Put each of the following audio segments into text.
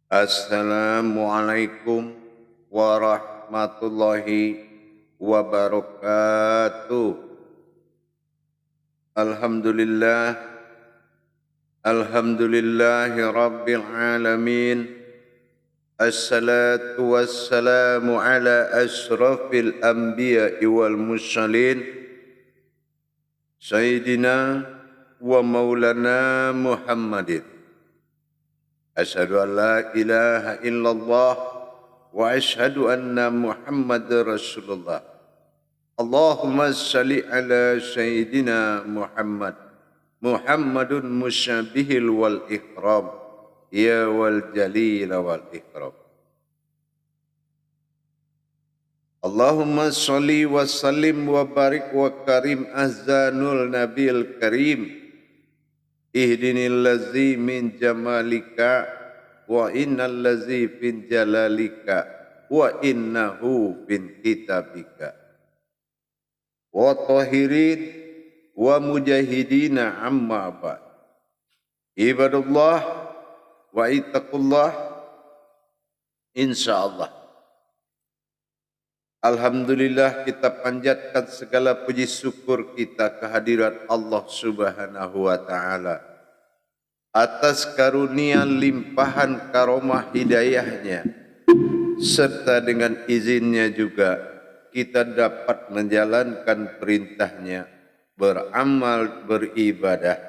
Assalamualaikum warahmatullahi wabarakatuh. Alhamdulillah, alhamdulillahi rabbil alamin. Assalatu wassalamu ala ashrafil anbiya'i wal mursalin. Sayyidina wa maulana Muhammadin. Asyhadu an la ilaha illallah wa asyhadu anna Muhammadar Rasulullah. Allahumma salli ala Sayyidina Muhammad. Muhammadun musyabihil wal ikram. Ya wal jalil wal ikram. Allahumma salli wa sallim wa barik wa karim azanul nabil karim. Ihdinil ladzi min jamalika wa innal ladzi fin jalalika wa innahu fin kitabika wa tahirin wa mujahidina amma ba'd. Ibadullah wa ittaqullah. Insyaallah, alhamdulillah, kita panjatkan segala puji syukur kita kehadirat Allah Subhanahu wa taala atas karunia limpahan karomah hidayahnya, serta dengan izinnya juga kita dapat menjalankan perintahnya, beramal, beribadah,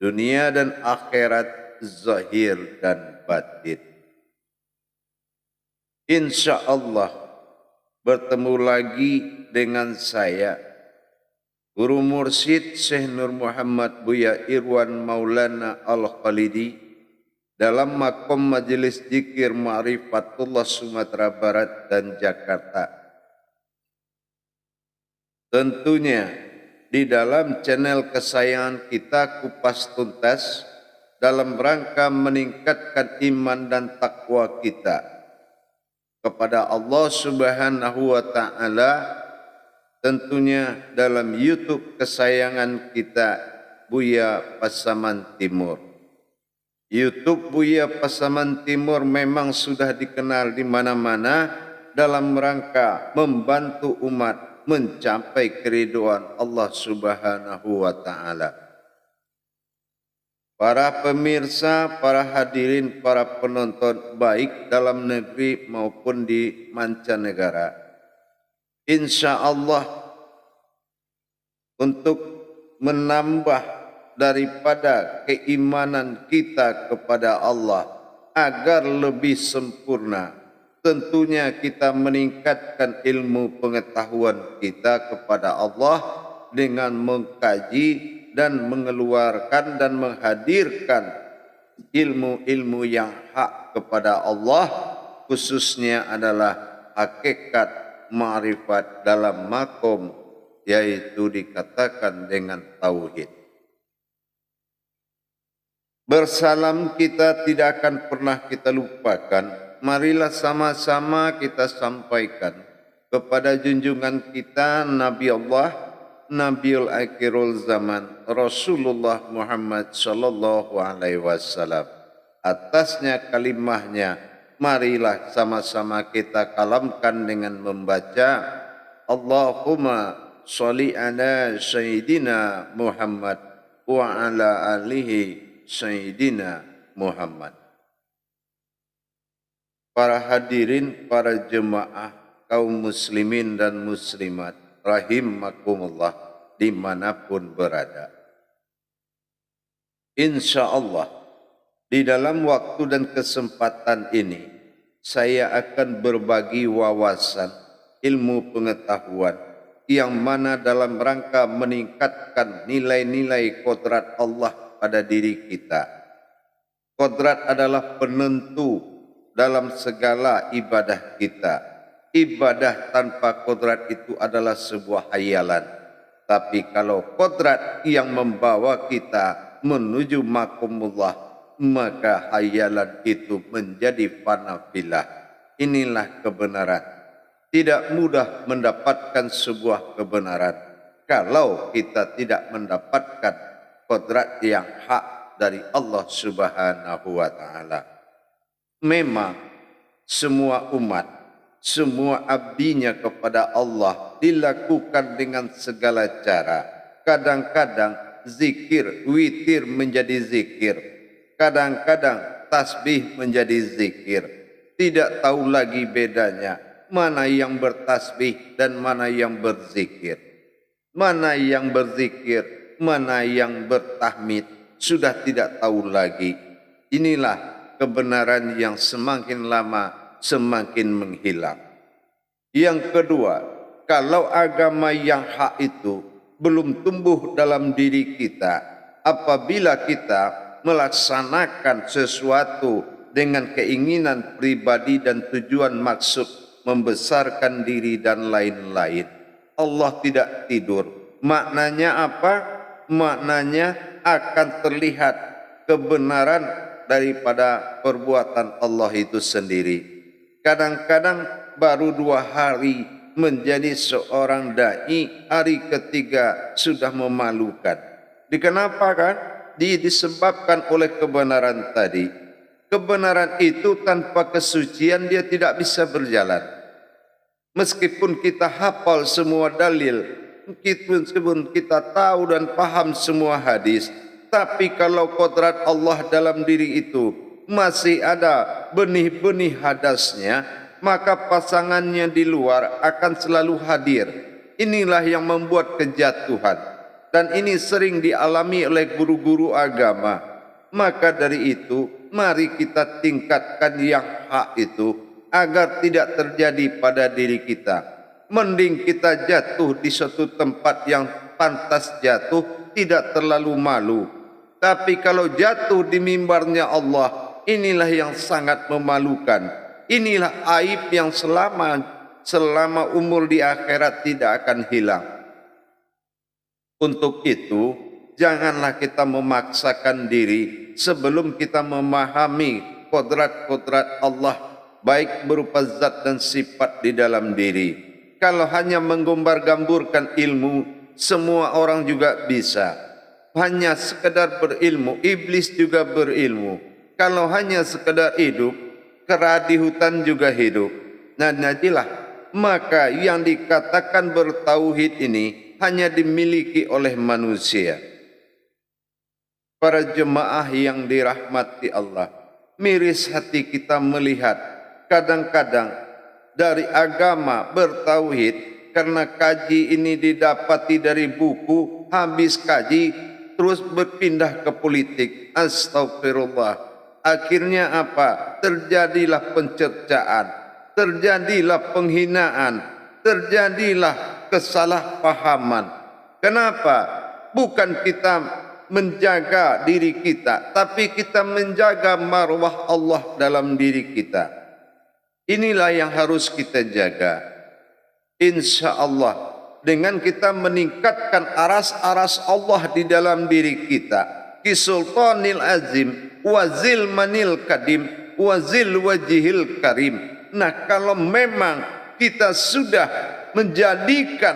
dunia dan akhirat, zahir dan batin. Insyaallah bertemu lagi dengan saya, Guru Mursyid Syekh Nur Muhammad Buya Irwan Maulana Al-Khalidi, dalam makom Majelis Zikir Ma'rifatullah Sumatera Barat dan Jakarta. Tentunya di dalam channel kesayangan kita, Kupas Tuntas, dalam rangka meningkatkan iman dan takwa kita kepada Allah Subhanahu wa taala, tentunya dalam YouTube kesayangan kita, Buya Pasaman Timur. YouTube Buya Pasaman Timur memang sudah dikenal di mana-mana dalam rangka membantu umat mencapai keridhaan Allah Subhanahu wa taala. Para pemirsa, para hadirin, para penonton baik dalam negeri maupun di mancanegara, insyaallah untuk menambah daripada keimanan kita kepada Allah agar lebih sempurna, tentunya kita meningkatkan ilmu pengetahuan kita kepada Allah dengan mengkaji dan mengeluarkan dan menghadirkan ilmu-ilmu yang hak kepada Allah, khususnya adalah hakikat ma'rifat dalam makom, yaitu dikatakan dengan tauhid. Bersalam kita tidak akan pernah kita lupakan. Marilah sama-sama kita sampaikan kepada junjungan kita Nabi Allah, Nabiul Akhirul Zaman, Rasulullah Muhammad sallallahu alaihi wasallam. Atasnya kalimahnya, marilah sama-sama kita kalamkan dengan membaca Allahumma sholli ala Sayyidina Muhammad wa ala alihi Sayyidina Muhammad. Para hadirin, para jemaah kaum muslimin dan muslimat rahimakumullah dimanapun berada. Insyaallah di dalam waktu dan kesempatan ini saya akan berbagi wawasan ilmu pengetahuan yang mana dalam rangka meningkatkan nilai-nilai kodrat Allah pada diri kita. Kodrat adalah penentu dalam segala ibadah kita. Ibadah tanpa kodrat itu adalah sebuah hayalan. Tapi kalau kodrat yang membawa kita menuju makomullah, maka hayalan itu menjadi fana fillah. Inilah kebenaran. Tidak mudah mendapatkan sebuah kebenaran kalau kita tidak mendapatkan kodrat yang hak dari Allah Subhanahu wa taala. Memang semua umat, semua abdinya kepada Allah dilakukan dengan segala cara. Kadang-kadang zikir, witir menjadi zikir. Kadang-kadang tasbih menjadi zikir. Tidak tahu lagi bedanya mana yang bertasbih dan mana yang berzikir. Mana yang berzikir, mana yang bertahmid, sudah tidak tahu lagi. Inilah kebenaran yang semakin lama semakin menghilang. Yang kedua, kalau agama yang hak itu belum tumbuh dalam diri kita, apabila kita melaksanakan sesuatu dengan keinginan pribadi dan tujuan maksud membesarkan diri dan lain-lain, Allah tidak tidur. Maknanya apa? Maknanya akan terlihat kebenaran daripada perbuatan Allah itu sendiri. Kadang-kadang baru 2 hari menjadi seorang dai, hari ketiga sudah memalukan. Kenapa kan? Disebabkan oleh kebenaran tadi. Kebenaran itu tanpa kesucian dia tidak bisa berjalan. Meskipun kita hafal semua dalil, meskipun kita tahu dan paham semua hadis, tapi kalau kodrat Allah dalam diri itu masih ada benih-benih hadasnya, maka pasangannya di luar akan selalu hadir. Inilah yang membuat kejatuhan, dan ini sering dialami oleh guru-guru agama. Maka dari itu, mari kita tingkatkan yang hak itu agar tidak terjadi pada diri kita. Mending kita jatuh di suatu tempat yang pantas jatuh, tidak terlalu malu. Tapi kalau jatuh di mimbarnya Allah, inilah yang sangat memalukan. Inilah aib yang selama umur di akhirat tidak akan hilang. Untuk itu, janganlah kita memaksakan diri sebelum kita memahami kodrat-kodrat Allah, baik berupa zat dan sifat di dalam diri. Kalau hanya menggombar-gamburkan ilmu, semua orang juga bisa. Hanya sekedar berilmu, iblis juga berilmu. Kalau hanya sekedar hidup, kera di hutan juga hidup. Nah, jadilah maka yang dikatakan bertauhid ini hanya dimiliki oleh manusia. Para jemaah yang dirahmati Allah, miris hati kita melihat kadang-kadang dari agama bertauhid, karena kaji ini didapati dari buku, habis kaji terus berpindah ke politik. Astagfirullah. Akhirnya apa? Terjadilah pencercaan, terjadilah penghinaan, terjadilah kesalahpahaman. Kenapa? Bukan kita menjaga diri kita, tapi kita menjaga marwah Allah dalam diri kita. Inilah yang harus kita jaga. Insya Allah, dengan kita meningkatkan aras-aras Allah di dalam diri kita, kisultanil azim, wazil manil kadim, wazil wajihil karim. Nah, kalau memang kita sudah menjadikan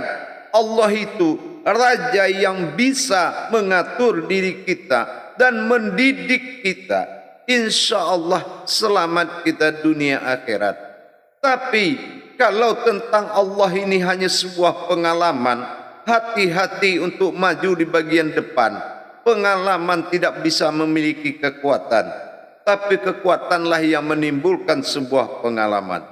Allah itu raja yang bisa mengatur diri kita dan mendidik kita, insya Allah selamat kita dunia akhirat. Tapi kalau tentang Allah ini hanya sebuah pengalaman, hati-hati untuk maju di bagian depan. Pengalaman tidak bisa memiliki kekuatan, tapi kekuatanlah yang menimbulkan sebuah pengalaman.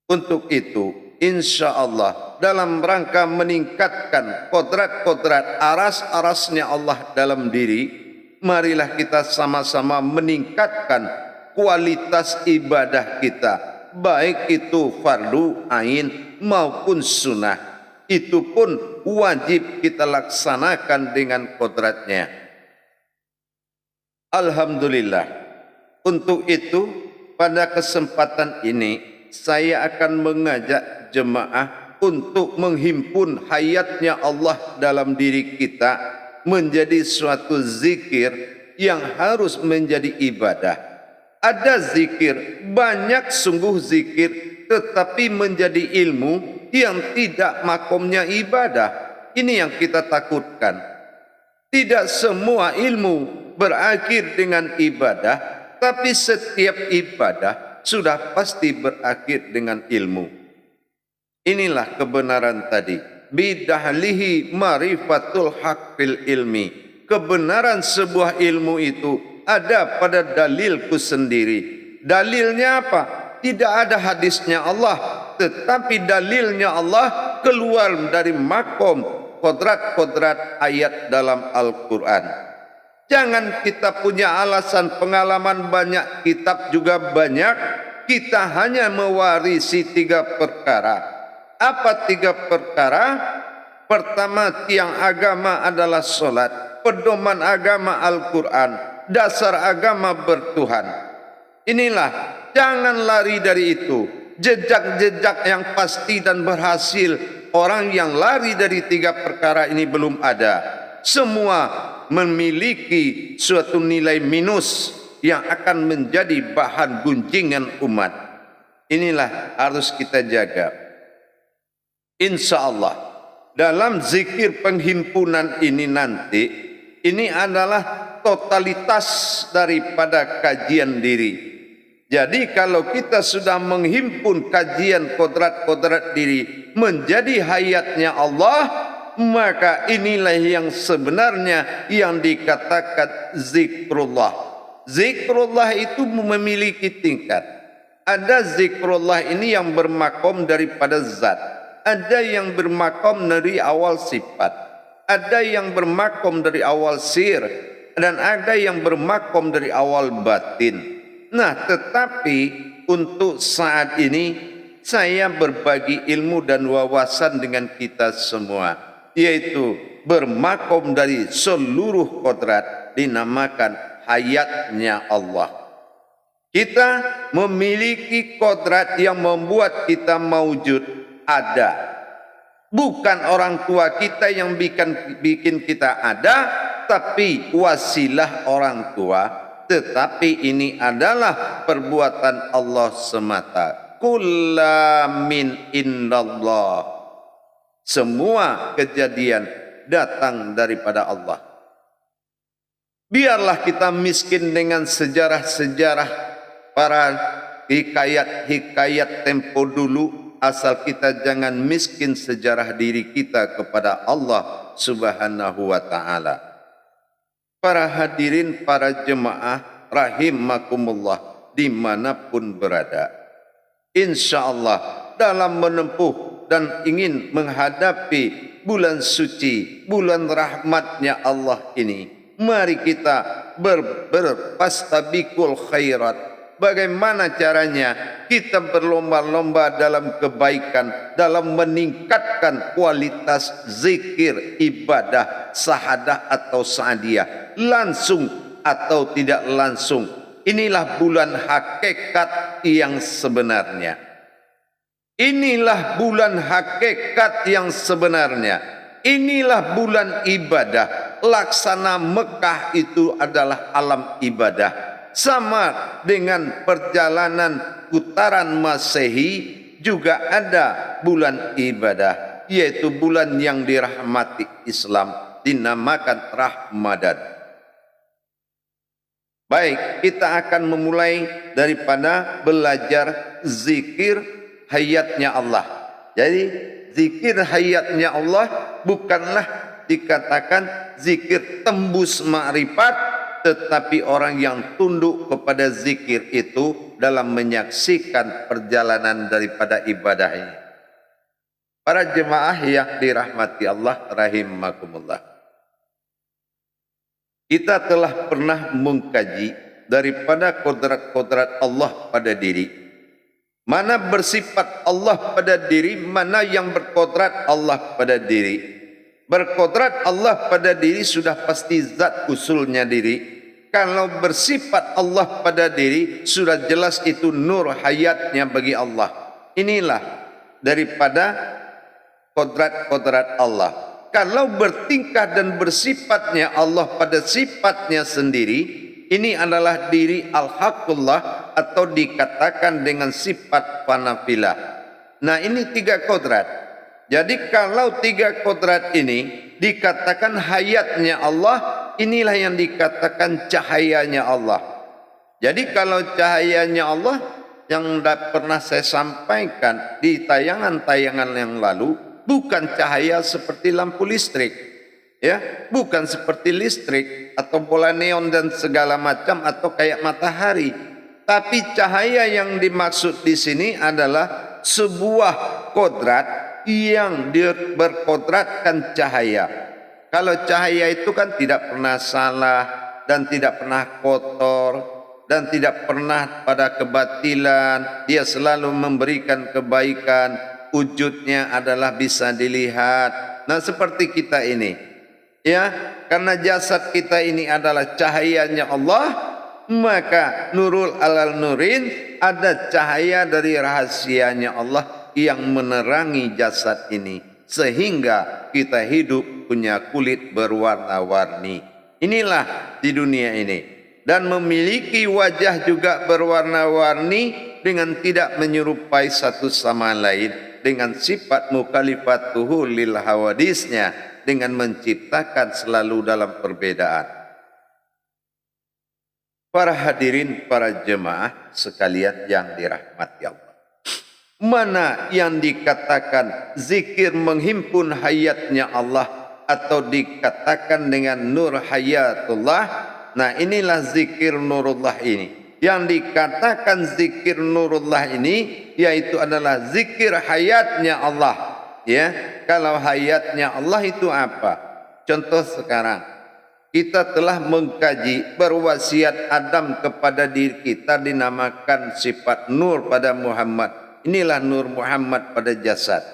Untuk itu, insya Allah dalam rangka meningkatkan kodrat-kodrat aras-arasnya Allah dalam diri, marilah kita sama-sama meningkatkan kualitas ibadah kita, baik itu fardu ain maupun sunnah. Itu pun wajib kita laksanakan dengan kodratnya. Alhamdulillah. Untuk itu, pada kesempatan ini saya akan mengajak jemaah untuk menghimpun hayatnya Allah dalam diri kita menjadi suatu zikir yang harus menjadi ibadah. Ada zikir, banyak sungguh zikir, tetapi menjadi ilmu yang tidak makomnya ibadah. Ini yang kita takutkan. Tidak semua ilmu berakhir dengan ibadah, Tapi setiap ibadah sudah pasti berakhir dengan ilmu. Inilah kebenaran tadi. Bidahlihi marifatul haqqil ilmi. Kebenaran sebuah ilmu itu ada pada dalilku sendiri. Dalilnya apa? Tidak ada hadisnya Allah, tetapi dalilnya Allah keluar dari makom kodrat-kodrat ayat dalam Al-Quran. Jangan kita punya alasan pengalaman banyak, kitab juga banyak. Kita hanya mewarisi 3 perkara. Apa 3 perkara? Pertama, tiang agama adalah solat. Pedoman agama Al-Quran. Dasar agama bertuhan. Inilah, jangan lari dari itu. Jejak-jejak yang pasti dan berhasil. Orang yang lari dari 3 perkara ini belum ada. Semua memiliki suatu nilai minus yang akan menjadi bahan gunjingan umat. Inilah harus kita jaga. Insya Allah dalam zikir penghimpunan ini nanti, ini adalah totalitas daripada kajian diri. Jadi kalau kita sudah menghimpun kajian kodrat-kodrat diri menjadi hayatnya Allah, maka inilah yang sebenarnya yang dikatakan zikrullah. Zikrullah itu memiliki tingkat. Ada zikrullah ini yang bermakom daripada zat. Ada yang bermakom dari awal sifat. Ada yang bermakom dari awal sir. Dan ada yang bermakom dari awal batin. Nah, tetapi untuk saat ini saya berbagi ilmu dan wawasan dengan kita semua, yaitu bermakom dari seluruh kodrat, dinamakan hayatnya Allah. Kita memiliki kodrat yang membuat kita maujud, ada. Bukan orang tua kita yang bikin kita ada, tapi wasilah orang tua. Tetapi ini adalah perbuatan Allah semata. Kullamin indallah. Semua kejadian datang daripada Allah. Biarlah kita miskin dengan sejarah-sejarah para hikayat-hikayat tempo dulu, asal kita jangan miskin sejarah diri kita kepada Allah Subhanahu wa ta'ala. Para hadirin, para jemaah rahimakumullah dimanapun berada, insya Allah dalam menempuh dan ingin menghadapi bulan suci, bulan rahmatnya Allah ini, mari kita berfastabiqul khairat. Bagaimana caranya? Kita berlomba-lomba dalam kebaikan, dalam meningkatkan kualitas zikir, ibadah, sahadah atau sa'adiyah, langsung atau tidak langsung. Inilah bulan hakikat yang sebenarnya. Inilah bulan hakikat yang sebenarnya. Inilah bulan ibadah. Laksana Mekah itu adalah alam ibadah. Sama dengan perjalanan putaran Masehi juga ada bulan ibadah, yaitu bulan yang dirahmati Islam, dinamakan Ramadan. Baik, kita akan memulai daripada belajar zikir hayatnya Allah. Jadi zikir hayatnya Allah bukanlah dikatakan zikir tembus ma'rifat, tetapi orang yang tunduk kepada zikir itu dalam menyaksikan perjalanan daripada ibadah ini. Para jemaah yang dirahmati Allah rahimakumullah, kita telah pernah mengkaji daripada kodrat-kodrat Allah pada diri. Mana bersifat Allah pada diri, mana yang berkodrat Allah pada diri. Berkodrat Allah pada diri sudah pasti zat usulnya diri. Kalau bersifat Allah pada diri, sudah jelas itu nur hayatnya bagi Allah. Inilah daripada kodrat-kodrat Allah. Kalau bertingkah dan bersifatnya Allah pada sifatnya sendiri, ini adalah diri al-haqqullah atau dikatakan dengan sifat panafilah. Nah, ini 3 kodrat. Jadi kalau 3 kodrat ini dikatakan hayatnya Allah, inilah yang dikatakan cahayanya Allah. Jadi kalau cahayanya Allah yang pernah saya sampaikan di tayangan-tayangan yang lalu, bukan cahaya seperti lampu listrik, ya, bukan seperti listrik atau bola neon dan segala macam atau kayak matahari. Tapi cahaya yang dimaksud di sini adalah sebuah kodrat yang berkodratkan cahaya. Kalau cahaya itu kan tidak pernah salah dan tidak pernah kotor dan tidak pernah pada kebatilan, dia selalu memberikan kebaikan, wujudnya adalah bisa dilihat. Nah, seperti kita ini, ya, karena jasad kita ini adalah cahayanya Allah, maka nurul alal nurin, ada cahaya dari rahasianya Allah yang menerangi jasad ini sehingga kita hidup punya kulit berwarna-warni. Inilah di dunia ini. Dan memiliki wajah juga berwarna-warni dengan tidak menyerupai satu sama lain, dengan sifat mukhalifatuhu lil hawadisnya, dengan menciptakan selalu dalam perbedaan. Para hadirin, para jemaah sekalian yang dirahmati Allah, mana yang dikatakan zikir menghimpun hayatnya Allah atau dikatakan dengan nur hayatullah? Nah, inilah zikir nurullah ini. Yang dikatakan zikir nurullah ini yaitu adalah zikir hayatnya Allah. Ya, kalau hayatnya Allah itu apa? Contoh sekarang, kita telah mengkaji berwasiat Adam kepada diri kita dinamakan sifat nur pada Muhammad. Inilah nur Muhammad pada jasad.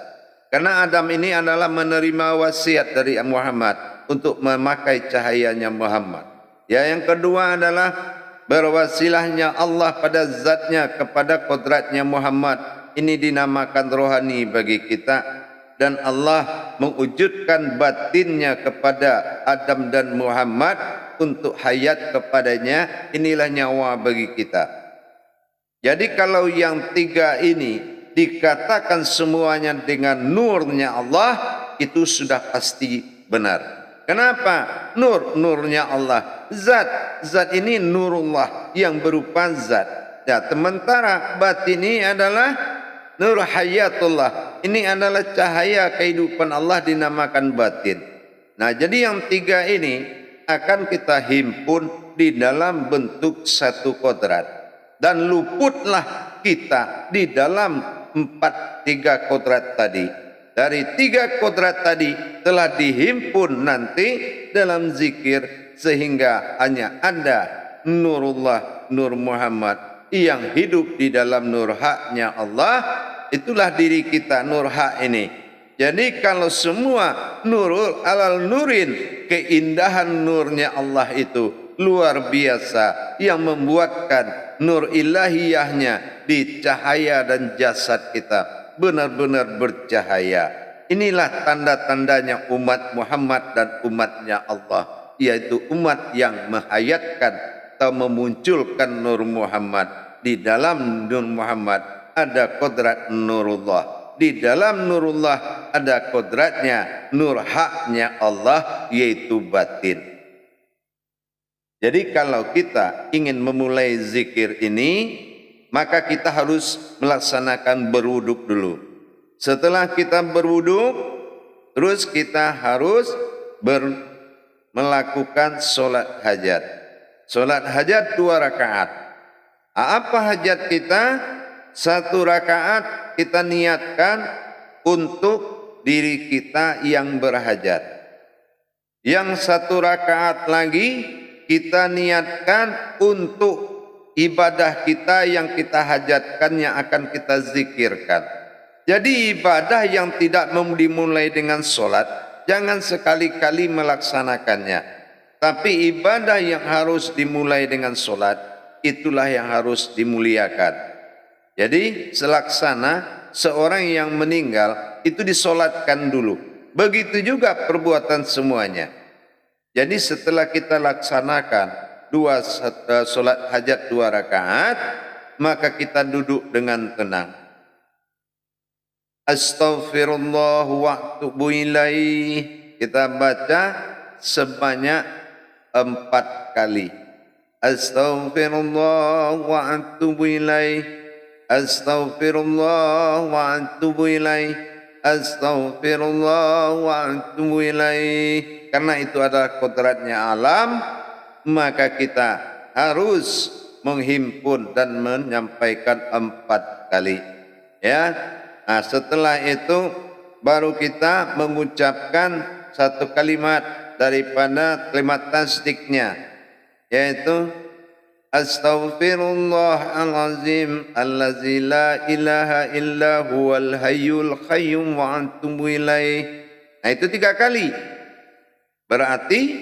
Karena Adam ini adalah menerima wasiat dari Muhammad untuk memakai cahayanya Muhammad. Ya, yang kedua adalah berwasilahnya Allah pada zatnya kepada kodratnya Muhammad. Ini dinamakan rohani bagi kita. Dan Allah mewujudkan batinnya kepada Adam dan Muhammad untuk hayat kepadanya. Inilah nyawa bagi kita. Jadi kalau yang tiga ini dikatakan semuanya dengan nurnya Allah, itu sudah pasti benar. Kenapa? Nurnya Allah. Zat ini nurullah yang berupa zat. Ya, sementara batin ini adalah nur hayatullah. Ini adalah cahaya kehidupan Allah dinamakan batin. Nah, jadi yang tiga ini akan kita himpun di dalam bentuk satu kodrat. Dan luputlah kita di dalam tiga kodrat tadi. Dari tiga kodrat tadi telah dihimpun nanti dalam zikir sehingga hanya ada nurullah, nur Muhammad yang hidup di dalam nur haknya Allah. Itulah diri kita, nur hak ini. Jadi kalau semua nurul alal nurin, keindahan nurnya Allah itu luar biasa yang membuatkan nur ilahiyahnya di cahaya dan jasad kita benar-benar bercahaya. Inilah tanda-tandanya umat Muhammad dan umatnya Allah, yaitu umat yang menghayatkan atau memunculkan nur Muhammad. Di dalam nur Muhammad ada kodrat nurullah. Di dalam nurullah ada kodratnya, nur haknya Allah, yaitu batin. Jadi kalau kita ingin memulai zikir ini, maka kita harus melaksanakan berwuduk dulu. Setelah kita berwuduk, terus kita harus melakukan solat hajat. Solat hajat 2 rakaat. Apa hajat kita? 1 rakaat kita niatkan untuk diri kita yang berhajat. Yang 1 rakaat lagi kita niatkan untuk ibadah kita yang kita hajatkan, yang akan kita zikirkan. Jadi ibadah yang tidak dimulai dengan solat, jangan sekali-kali melaksanakannya. Tapi ibadah yang harus dimulai dengan solat, itulah yang harus dimuliakan. Jadi selaksana seorang yang meninggal itu disolatkan dulu. Begitu juga perbuatan semuanya. Jadi setelah kita laksanakan solat hajat 2 rakaat, maka kita duduk dengan tenang. Astaghfirullah wa atubu ilaih. Kita baca sebanyak 4 kali. Astaghfirullah wa atubu ilaih. Astaghfirullah wa atubu ilaih. Astaghfirullah wa atubu ilaih. Karena itu adalah kodratnya alam, maka kita harus menghimpun dan menyampaikan 4 kali. Ya. Nah, setelah itu baru kita mengucapkan satu kalimat daripada kalimat tasdiknya, yaitu Astaghfirullahalazim allazi la ilaha illa huwal hayyul qayyum wa atubu ilaih. Nah, itu 3 kali. Berarti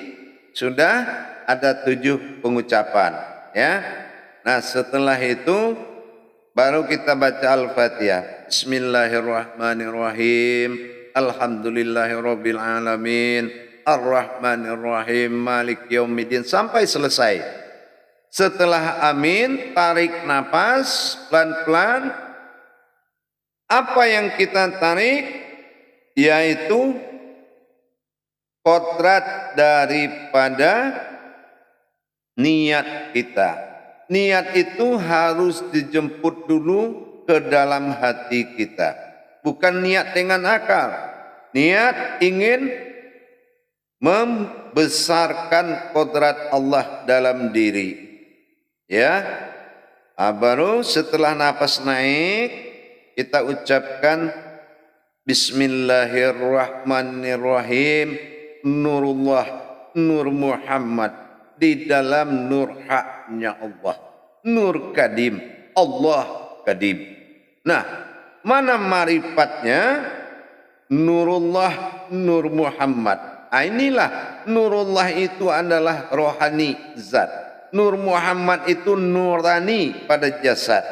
sudah ada 7 pengucapan, ya. Nah, setelah itu baru kita baca Al-Fatihah. Bismillahirrahmanirrahim. Alhamdulillahirabbil alamin. Ar-Rahmanirrahim. Maliki yaumiddin sampai selesai. Setelah amin, tarik nafas pelan-pelan. Apa yang kita tarik yaitu kodrat daripada niat kita. Niat itu harus dijemput dulu ke dalam hati kita. Bukan niat dengan akal. Niat ingin membesarkan kodrat Allah dalam diri. Ya, baru setelah nafas naik kita ucapkan Bismillahirrahmanirrahim. Nurullah, Nur Muhammad di dalam nur haknya Allah. Nur kadim, Allah kadim. Nah, mana marifatnya? Nurullah, Nur Muhammad. Inilah Nurullah itu adalah rohani zat. Nur Muhammad itu nurani pada jasad.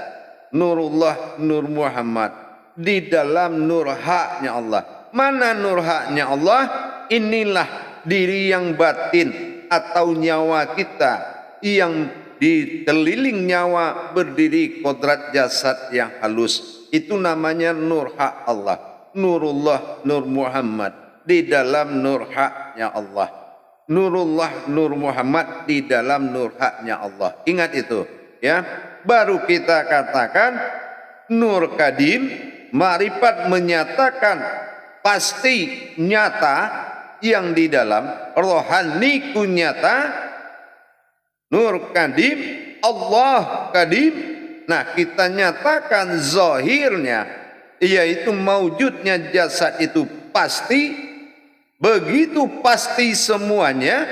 Nurullah, Nur Muhammad di dalam nur haknya Allah. Mana nur haknya Allah? Inilah diri yang batin atau nyawa kita yang di keliling nyawa berdiri kodrat jasad yang halus. Itu namanya nur hak Allah. Nurullah, Nur Muhammad di dalam nur haknya Allah. Nurullah, Nur Muhammad di dalam nur haknya Allah. Ingat itu, ya. Baru kita katakan nur kadim, ma'rifat menyatakan pasti nyata yang di dalam rohani ku nyata. Nur kadim, Allah kadim. Nah, kita nyatakan zahirnya, yaitu maujudnya jasad itu pasti. Begitu pasti semuanya,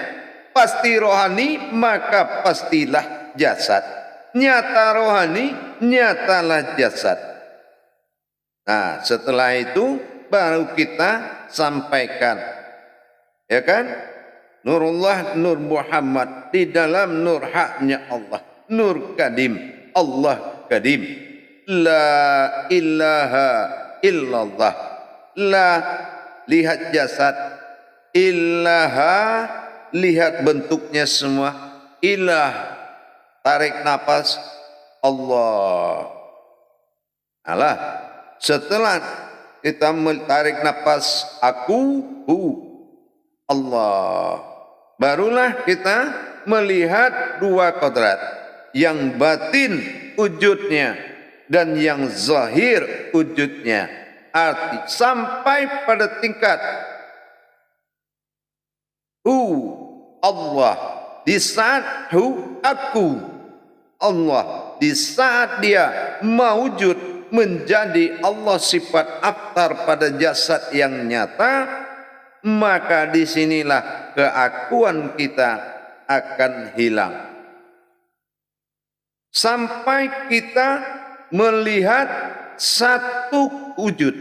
pasti rohani, maka pastilah jasad. Nyata rohani, nyatalah jasad. Nah, setelah itu baru kita sampaikan, ya kan? Nurullah, Nur Muhammad di dalam nur haknya Allah. Nur kadim, Allah kadim. La ilaha illallah. La, lihat jasad. Ilaha, lihat bentuknya semua. Ilah, tarik nafas. Allah. Alah, setelah kita tarik nafas aku, Allah, barulah kita melihat 2 kodrat. Yang batin wujudnya dan yang zahir wujudnya. Arti sampai pada tingkat Allah, di saat aku Allah, di saat dia mawujud menjadi Allah sifat aftar pada jasad yang nyata, maka disinilah keakuan kita akan hilang. Sampai kita melihat satu wujud,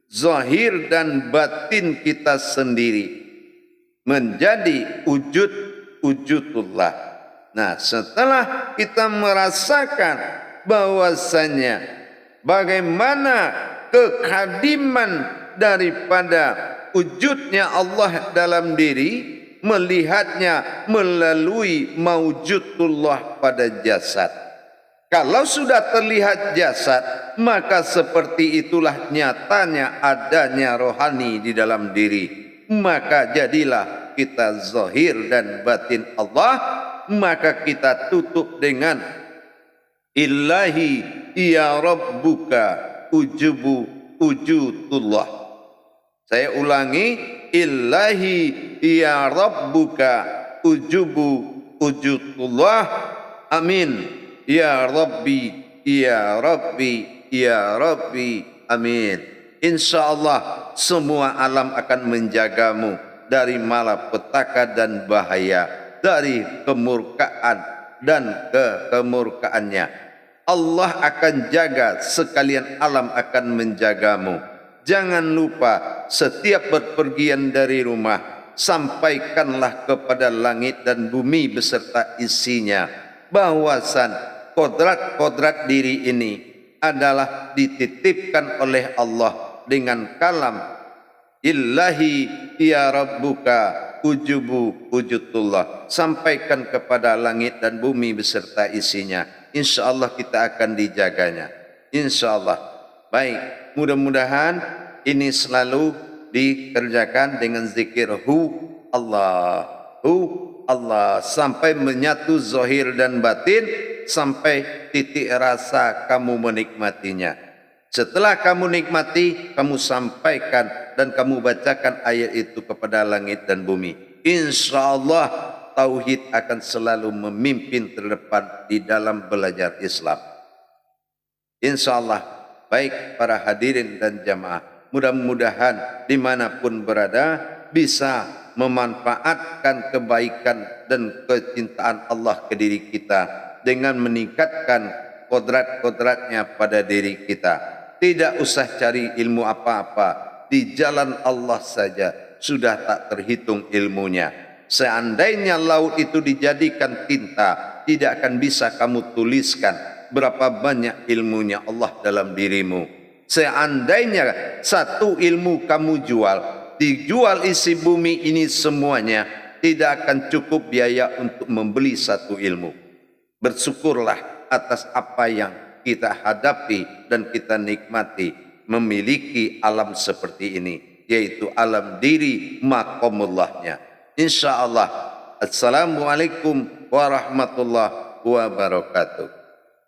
zahir dan batin kita sendiri menjadi wujudullah. Nah, setelah kita merasakan bahwasanya bagaimana kekadiman daripada wujudnya Allah dalam diri, melihatnya melalui maujudullah pada jasad. Kalau sudah terlihat jasad, maka seperti itulah nyatanya adanya rohani di dalam diri. Maka jadilah kita zahir dan batin Allah maka kita tutup dengan Illahi ya rabbuka ujubu ujutullah. Saya ulangi, Illahi ya rabbuka ujubu ujutullah. Amin. Ya Rabbi, ya Rabbi, ya Rabbi. Amin. InsyaAllah semua alam akan menjagamu dari malapetaka dan bahaya, dari kemurkaan dan kemurkaannya. Allah akan jaga, sekalian alam akan menjagamu. Jangan lupa setiap berpergian dari rumah, sampaikanlah kepada langit dan bumi beserta isinya bahwasan kodrat-kodrat diri ini adalah dititipkan oleh Allah dengan kalam Illahi ya rabbuka ujubu ujutullah. Sampaikan kepada langit dan bumi beserta isinya. InsyaAllah kita akan dijaganya. InsyaAllah. Baik, mudah-mudahan ini selalu dikerjakan dengan zikir Allah, Allah, sampai menyatu zahir dan batin, sampai titik rasa kamu menikmatinya. Setelah kamu nikmati, kamu sampaikan dan kamu bacakan ayat itu kepada langit dan bumi. InsyaAllah tauhid akan selalu memimpin terdepan di dalam belajar Islam. InsyaAllah. Baik para hadirin dan jamaah, mudah-mudahan dimanapun berada bisa memanfaatkan kebaikan dan kecintaan Allah ke diri kita dengan meningkatkan kodrat-kodratnya pada diri kita. Tidak usah cari ilmu apa-apa, di jalan Allah saja sudah tak terhitung ilmunya. Seandainya laut itu dijadikan tinta, tidak akan bisa kamu tuliskan berapa banyak ilmunya Allah dalam dirimu. Seandainya satu ilmu kamu jual, dijual isi bumi ini semuanya, tidak akan cukup biaya untuk membeli satu ilmu. Bersyukurlah atas apa yang kita hadapi dan kita nikmati, memiliki alam seperti ini, yaitu alam diri maqamullahnya. InsyaAllah. Assalamualaikum warahmatullahi wabarakatuh.